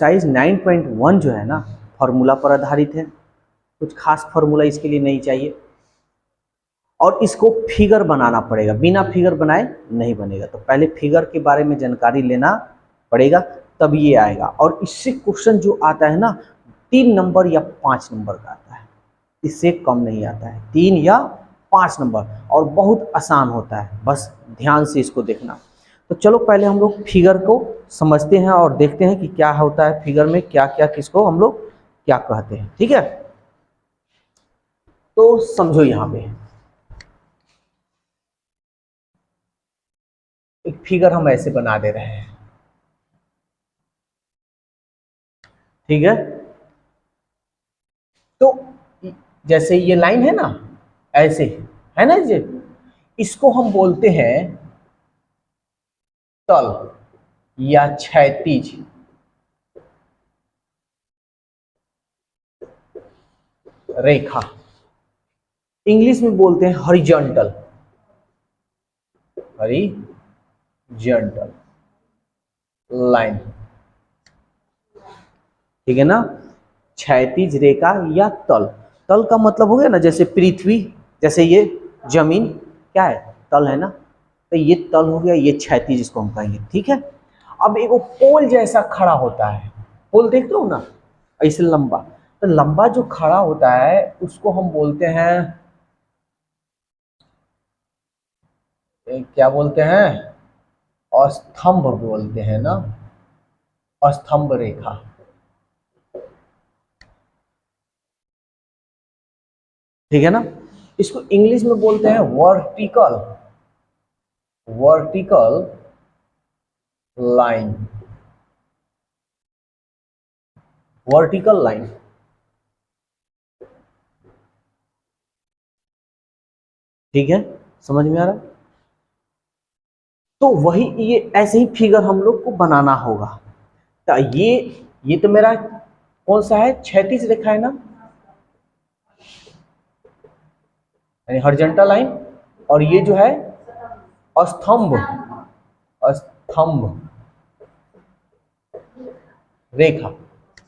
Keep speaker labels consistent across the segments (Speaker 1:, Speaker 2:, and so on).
Speaker 1: Exercise 9.1 जो है ना फॉर्मूला पर आधारित है, कुछ खास फॉर्मूला इसके लिए नहीं चाहिए और इसको फिगर बनाना पड़ेगा, बिना फिगर बनाए नहीं बनेगा। तो पहले फिगर के बारे में जानकारी लेना पड़ेगा तब ये आएगा। और इससे क्वेश्चन जो आता है ना 3 नंबर या 5 नंबर का आता है, इससे कम नहीं आता है, 3 या 5 नंबर, और बहुत आसान होता है, बस ध्यान से इसको देखना। तो चलो पहले हम लोग फिगर को समझते हैं और देखते हैं कि क्या होता है फिगर में, क्या क्या किसको हम लोग क्या कहते हैं। ठीक है, तो समझो यहाँ पे एक फिगर हम ऐसे बना दे रहे हैं। ठीक है, तो जैसे ये लाइन है ना, ऐसे है ना जी, इसको हम बोलते हैं तल या क्षैतिज रेखा, इंग्लिश में बोलते हैं हॉरिजॉन्टल, हॉरिजॉन्टल लाइन। ठीक है ना, क्षैतिज रेखा या तल। तल का मतलब हो गया ना, जैसे पृथ्वी, जैसे ये जमीन क्या है, तल है ना, तो ये तल हो गया, ये क्षैतिज इसको हम कहेंगे। ठीक है, अब एक पोल जैसा खड़ा होता है, पोल देखते हो ना ऐसे लंबा, तो लंबा जो खड़ा होता है उसको हम बोलते हैं, क्या बोलते हैं, स्तंभ बोलते हैं ना, स्तंभ रेखा। ठीक है ना, इसको इंग्लिश में बोलते हैं vertical, vertical line, vertical line. ठीक है, समझ में आ रहा है? तो वही ये ऐसे ही फिगर हम लोग को बनाना होगा। तो ये तो मेरा कौन सा है, क्षैतिज रेखा है ना, यानी हॉरिजॉन्टल लाइन, और ये जो है स्तंभ, स्तंभ रेखा,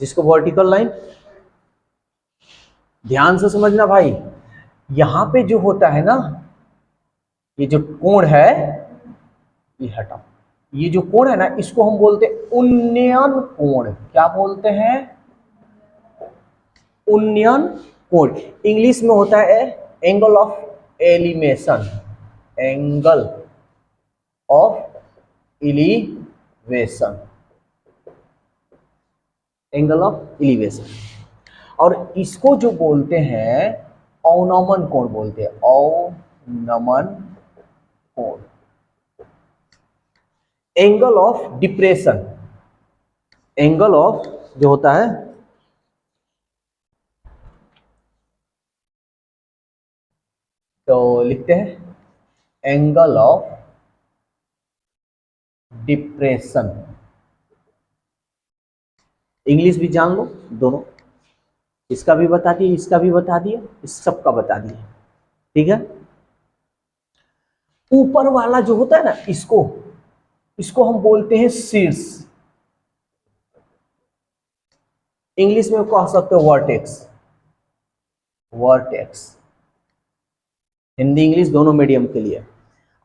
Speaker 1: जिसको वर्टिकल लाइन। ध्यान से समझना भाई, यहां पे जो होता है ना, ये जो कोण है, ये हटाओ, ये जो कोण है ना, इसको हम बोलते हैं उन्नयन कोण। क्या बोलते हैं, उन्नयन कोण। इंग्लिश में होता है angle of elevation, angle of elevation, angle of elevation. और इसको जो बोलते हैं अवनमन कोण बोलते हैं, अवनमन कोण, angle of depression, angle of जो होता है, तो लिखते हैं एंगल ऑफ डिप्रेशन। इंग्लिश भी जान लो दोनों, इसका भी बता दिए, इसका भी बता दिए, इस सबका बता दिए। ठीक है, ऊपर वाला जो होता है ना, इसको इसको हम बोलते हैं शीर्ष, इंग्लिश में कह सकते हो वर्टेक्स, वर्टेक्स, हिंदी इंग्लिश दोनों मीडियम के लिए।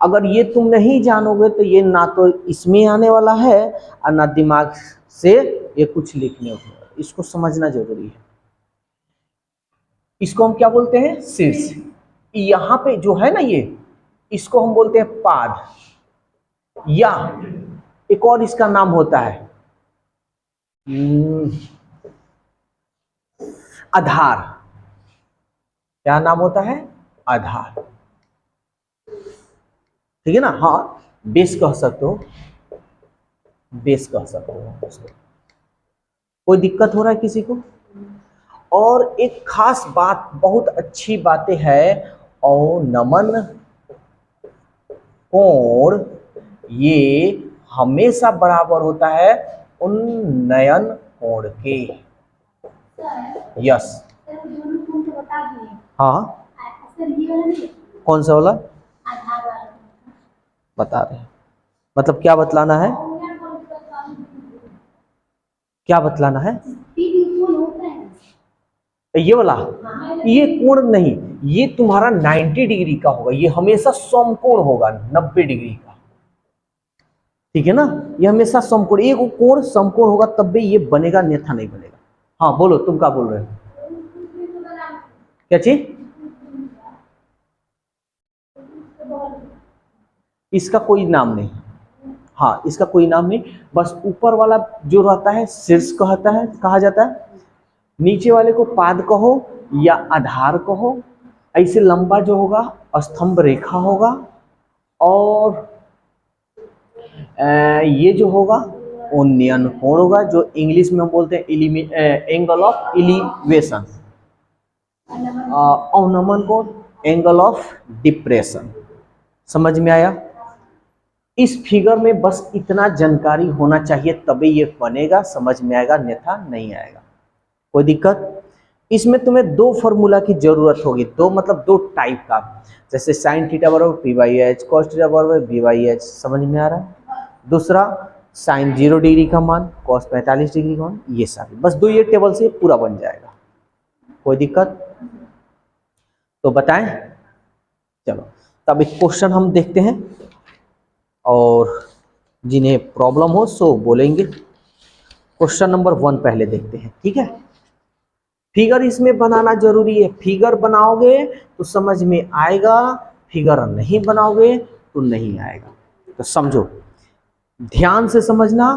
Speaker 1: अगर ये तुम नहीं जानोगे तो ये ना तो इसमें आने वाला है और ना दिमाग से ये कुछ लिखने होगा, इसको समझना जरूरी है। इसको हम क्या बोलते हैं, शीर्ष। यहां पे जो है ना, ये इसको हम बोलते हैं पाद, या एक और इसका नाम होता है आधार। क्या नाम होता है, आधार। ठीक है ना, हाँ बेस कह सकते हो, बेस कह सकते हो उसको। कोई दिक्कत हो रहा है किसी को? और एक खास बात, बहुत अच्छी बातें है, और नमन कोण ये हमेशा बराबर होता है उन्नयन कोण के। यस, हाँ कौन सा वाला बता रहे हैं, मतलब क्या बतलाना है? क्या बतलाना है? ये वाला, ये कोण नहीं, ये तुम्हारा 90 डिग्री का होगा, ये हमेशा समकोण होगा 90 डिग्री का, ठीक है ना। ये हमेशा समकोण, एक कोण समकोण होगा तब भी ये बनेगा, अन्यथा नहीं बनेगा। हाँ बोलो, तुम क्या बोल रहे हो? क्या चीज? इसका कोई नाम नहीं। हाँ, इसका कोई नाम नहीं, बस ऊपर वाला जो रहता है शीर्ष कहता है, कहा जाता है। नीचे वाले को पाद कहो या आधार कहो। ऐसे लंबा जो होगा स्तंभ रेखा होगा, और ये जो होगा वो नियन कोण होगा, जो इंग्लिश में हम बोलते हैं एंगल ऑफ एलिवेशन, अवनमन कोण, एंगल ऑफ डिप्रेशन। समझ में आया? इस फिगर में बस इतना जानकारी होना चाहिए तभी ये बनेगा, समझ में आएगा, अन्यथा नहीं आएगा। कोई दिक्कत? इसमें तुम्हें दो फॉर्मूला की जरूरत होगी, दो मतलब दो टाइप का, जैसे साइन थीटा बराबर P by H, cos theta बराबर बी बाई एच, समझ में आ रहा है? दूसरा साइन 0 डिग्री का मान, कॉस 45 डिग्री का मान, ये सारे बस दो ये टेबल से पूरा बन जाएगा। कोई दिक्कत? तो बताएं। चलो तब एक क्वेश्चन हम देखते हैं, और जिन्हें प्रॉब्लम हो सो बोलेंगे। क्वेश्चन नंबर 1 पहले देखते हैं, ठीक है। फिगर इसमें बनाना जरूरी है, फिगर बनाओगे तो समझ में आएगा, फिगर नहीं बनाओगे तो नहीं आएगा। तो समझो, ध्यान से समझना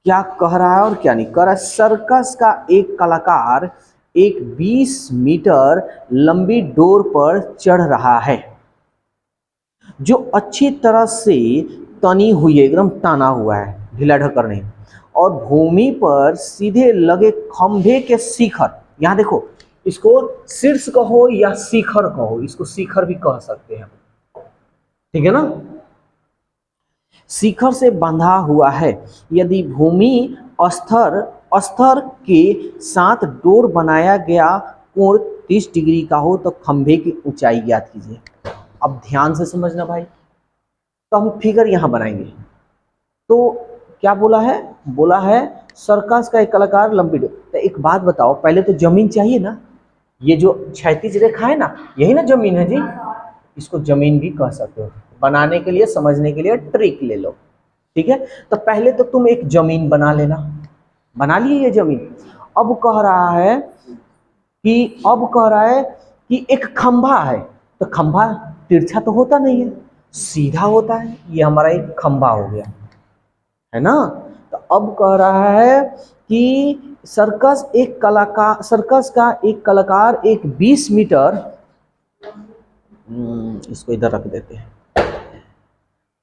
Speaker 1: क्या कह रहा है और क्या नहीं कह रहा है। सर्कस का एक कलाकार एक 20 मीटर लंबी डोर पर चढ़ रहा है, जो अच्छी तरह से तनी हुई है, एकदम ताना हुआ है, ढीला ढक्कर नहीं, और भूमि पर सीधे लगे खंभे के शिखर, यहां देखो, इसको शीर्ष कहो या शिखर कहो, इसको शिखर भी कह सकते हैं, ठीक है ना। शिखर से बंधा हुआ है। यदि भूमि स्तर स्तर के साथ डोर बनाया गया कोण 30 डिग्री का हो तो खंभे की ऊंचाई ज्ञात कीजिए। अब ध्यान से समझना भाई, तो हम फिगर यहां बनाएंगे। तो क्या बोला है? बोला है सर्कस का एक कलाकार लंबी डोर। तो एक बात बताओ, पहले तो जमीन चाहिए ना, ये जो क्षैतिज रेखा है ना, यही ना जमीन है जी, इसको जमीन भी कह सकते हो। बनाने के लिए, समझने के लिए ट्रिक ले लो, ठीक है। तो पहले तो तुम एक जमीन बना लेना, बना लिए ये जमीन। अब कह रहा है कि एक खंभा है, तो खंभा तिरछा तो होता नहीं है, सीधा होता है, ये हमारा एक खंभा हो गया, है ना। तो अब कह रहा है कि सर्कस का एक कलाकार एक 20 मीटर, इसको इधर रख देते हैं।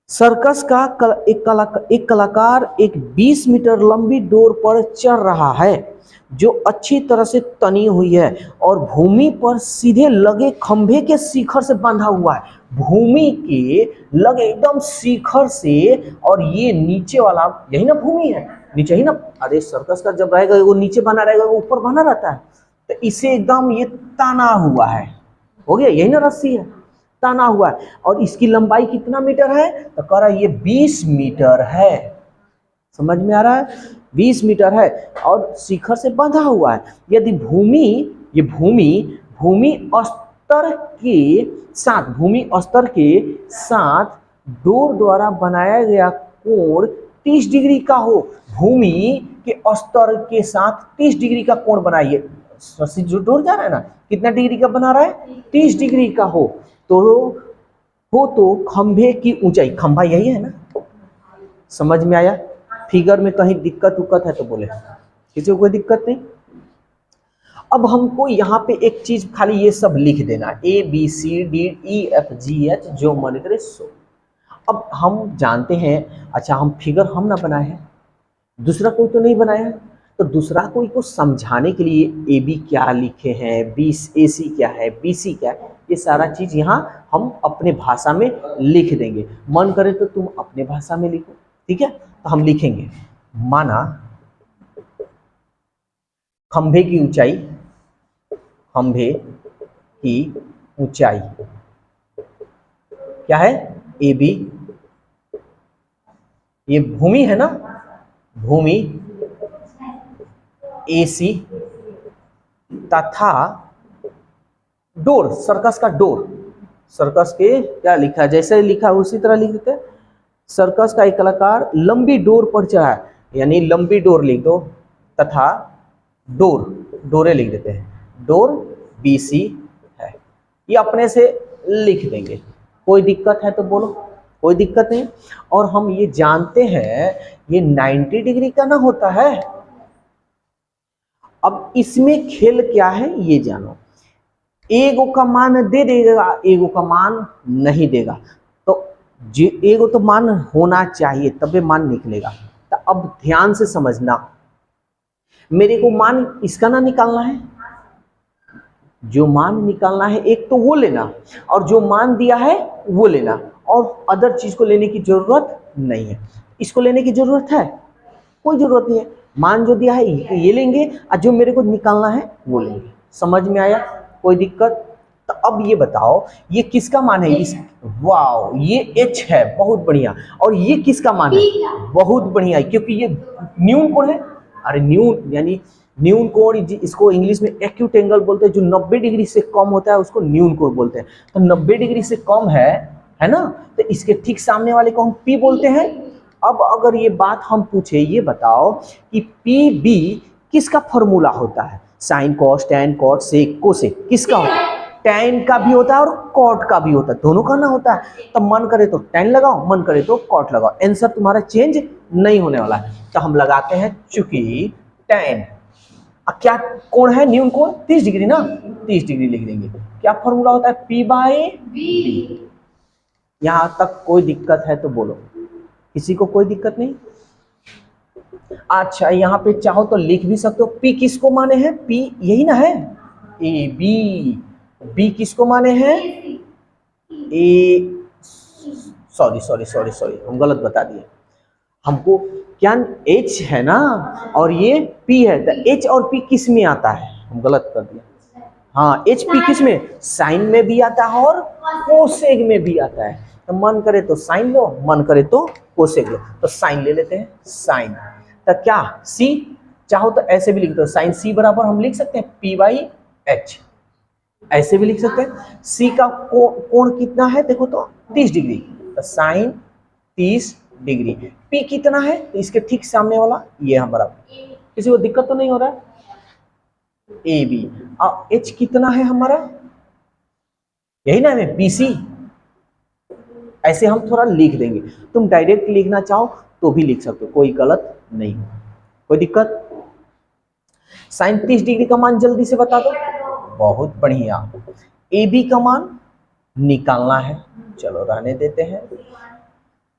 Speaker 1: सर्कस का एक कलाकार एक 20 मीटर लंबी डोर पर चढ़ रहा है, जो अच्छी तरह से तनी हुई है और भूमि पर सीधे लगे खंभे के शिखर से बंधा हुआ है। भूमि के लगे एकदम शिखर से, और ये नीचे वाला यही ना भूमि है, नीचे ही ना। अरे सर्कस का जब रहेगा वो नीचे बना रहेगा, वो ऊपर बना रहता है, तो इसे एकदम ये ताना हुआ है, हो गया, यही ना रस्सी है, ताना हुआ है। और इसकी लंबाई कितना मीटर है? तो कह रहा है ये 20 मीटर है। समझ में आ रहा है? 20 मीटर है और शिखर से बंधा हुआ है। यदि भूमि स्तर के साथ डोर द्वारा बनाया गया कोण 30 डिग्री का हो, भूमि के स्तर के साथ 30 डिग्री का कोण बनाइए। जो डोर जा रहा है ना, कितना डिग्री का बना रहा है? 30 डिग्री का हो तो खंभे की ऊंचाई, खंभा यही है ना। समझ में आया? फिगर में कहीं दिक्कत उक्कत है तो बोले, किसी को कोई दिक्कत नहीं। अब हमको यहाँ पे एक चीज खाली ये सब लिख देना, ABCDEFGH जो मन करे सो। अब हम जानते हैं, अच्छा हम फिगर हम ना बनाए हैं, दूसरा कोई तो नहीं बनाया है, तो दूसरा कोई को समझाने के लिए AB क्या लिखे हैं, AC क्या है, BC क्या है, ये सारा चीज यहाँ हम अपने भाषा में लिख देंगे। मन करे तो तुम अपने भाषा में लिखो, ठीक है। तो हम लिखेंगे, माना खंभे की ऊंचाई क्या है? AB, ये भूमि है ना, भूमि AC तथा डोर, सर्कस का डोर, सर्कस के क्या लिखा है, जैसे लिखा है उसी तरह लिख देते हैं। सर्कस का एक कलाकार लंबी डोर पर चढ़ा है, यानी लंबी डोर लिख दो, तथा डोर, डोरे लिख देते हैं, डोर BC है। ये अपने से लिख देंगे, कोई दिक्कत है तो बोलो, कोई दिक्कत नहीं। और हम ये जानते हैं ये 90 डिग्री का ना होता है। अब इसमें खेल क्या है ये जानो, एगो का मान दे देगा, एगो का मान नहीं देगा, तो जो एगो तो मान होना चाहिए तबे मान निकलेगा। तो अब ध्यान से समझना, मेरे को मान इसका ना निकालना है, जो मान निकालना है एक तो वो लेना, और जो मान दिया है वो लेना, और अदर चीज को लेने की जरूरत नहीं है। इसको लेने की जरूरत है, कोई जरूरत नहीं है। मान जो दिया है ये लेंगे, और जो मेरे को निकालना है वो लेंगे। समझ में आया, कोई दिक्कत? तो अब ये बताओ ये किसका मान है? इस वाओ, ये H है, बहुत बढ़िया। और ये किसका मान है? बहुत बढ़िया, क्योंकि ये न्यून कोण है। अरे न्यून यानी न्यून कोण, इसको इंग्लिश में एक्यूट एंगल बोलते हैं, जो 90 डिग्री से कम होता है उसको न्यून कोण बोलते हैं। तो 90 डिग्री से कम है ना, तो इसके ठीक सामने वाले को हम P बोलते हैं। अब अगर ये बात हम पूछे, ये बताओ कि PB किसका फॉर्मूला होता है? Sine cos tan cot sec cosec किसका होता है? टैन का भी होता है और कॉट का भी होता है, दोनों का ना होता है। तो मन करे तो टैन लगाओ, मन करे तो कॉट लगाओ, आंसर तुम्हारा चेंज नहीं होने वाला है। तो हम लगाते हैं चूंकि टैन क्या कोण है, न्यून कोण 30 डिग्री ना, 30 डिग्री लिख देंगे। क्या फॉर्मूला होता है? P/B। यहां तक कोई दिक्कत है तो बोलो, किसी को कोई दिक्कत नहीं? अच्छा, यहाँ पे चाहो तो लिख भी सकते हो। P किसको माने हैं? P यही ना है, AB। B किसको माने हैं? सॉरी हम गलत बता दिए। हमको क्या H है ना, और ये P है, तो H और P किस में आता है? हम गलत कर दिया। हाँ, H P किस में? साइन में भी आता है और कोसेक में भी आता है। तो मन करे तो साइन लो, मन करे तो कोसेक लो। तो साइन ले लेते हैं, साइन। तो क्या C, चाहो तो ऐसे भी लिख दो, साइन C बराबर हम लिख सकते हैं P/H, ऐसे भी लिख सकते हैं। C का कोण कितना है देखो तो 30 डिग्री, तो साइन 30 डिग्री। P कितना है? तो इसके ठीक सामने वाला ये हमारा, किसी को दिक्कत तो नहीं हो रहा है? AB। और H कितना है हमारा? यही ना है BC। ऐसे हम थोड़ा लिख देंगे, तुम डायरेक्ट लिखना चाहो तो भी लिख सकते हो, कोई गलत नहीं, कोई दिक्कत? साइन 30 डिग्री का मान जल्दी से बता दो। बहुत बढ़िया। AB का मान निकालना है, चलो रहने देते हैं।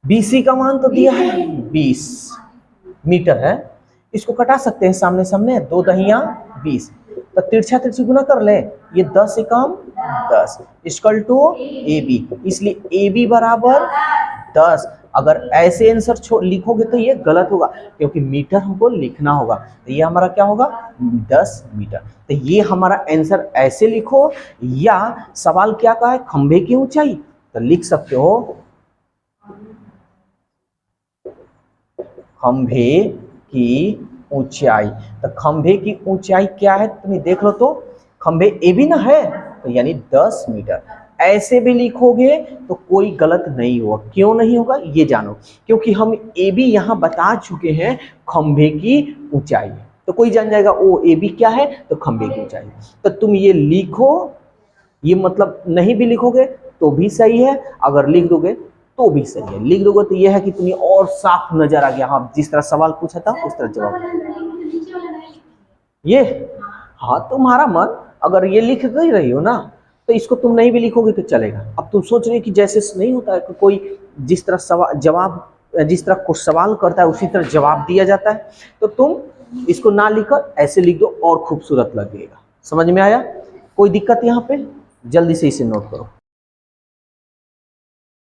Speaker 1: BC का मान तो दिया है 20 मीटर है, इसको कटा सकते हैं सामने सामने, 2 दहिया 20, तो तिरछा तिरछी गुना कर ले, ये 10 से कम 10 इक्वल टू AB, इसलिए AB बराबर 10। अगर ऐसे आंसर लिखोगे तो ये गलत होगा, क्योंकि मीटर हमको लिखना होगा, तो ये हमारा क्या होगा? 10 मीटर। तो ये हमारा आंसर ऐसे लिखो, या सवाल क्या कहा है? खंभे की ऊंचाई, तो लिख सकते हो खंभे की ऊंचाई। तो खंभे की ऊंचाई क्या है तुम्हें देख लो, तो खंभे AB ना है, तो यानी 10 मीटर। ऐसे भी लिखोगे तो कोई गलत नहीं होगा। क्यों नहीं होगा ये जानो, क्योंकि हम AB यहां बता चुके हैं खंभे की ऊंचाई, तो कोई जान जाएगा ओ AB क्या है, तो खंभे की ऊंचाई। तो तुम ये लिखो, ये मतलब नहीं भी लिखोगे तो भी सही है, अगर लिख दोगे तो भी सही है। लिख दोगे तो ये है कि तुम्हें और साफ नजर आ गया, हाँ जिस तरह सवाल पूछा था उस तरह जवाब। ये हाँ, तुम्हारा मन, अगर ये लिख ही रही हो ना, तो इसको तुम नहीं भी लिखोगे तो चलेगा। अब तुम सोच रहे हो कि जैसे नहीं होता है कि कोई जिस तरह जिस तरह कुछ सवाल करता है उसी तरह जवाब दिया जाता है, तो तुम इसको ना लिखकर ऐसे लिख दो और खूबसूरत लगेगा। समझ में आया? कोई दिक्कत यहाँ पे? जल्दी से इसे नोट करो।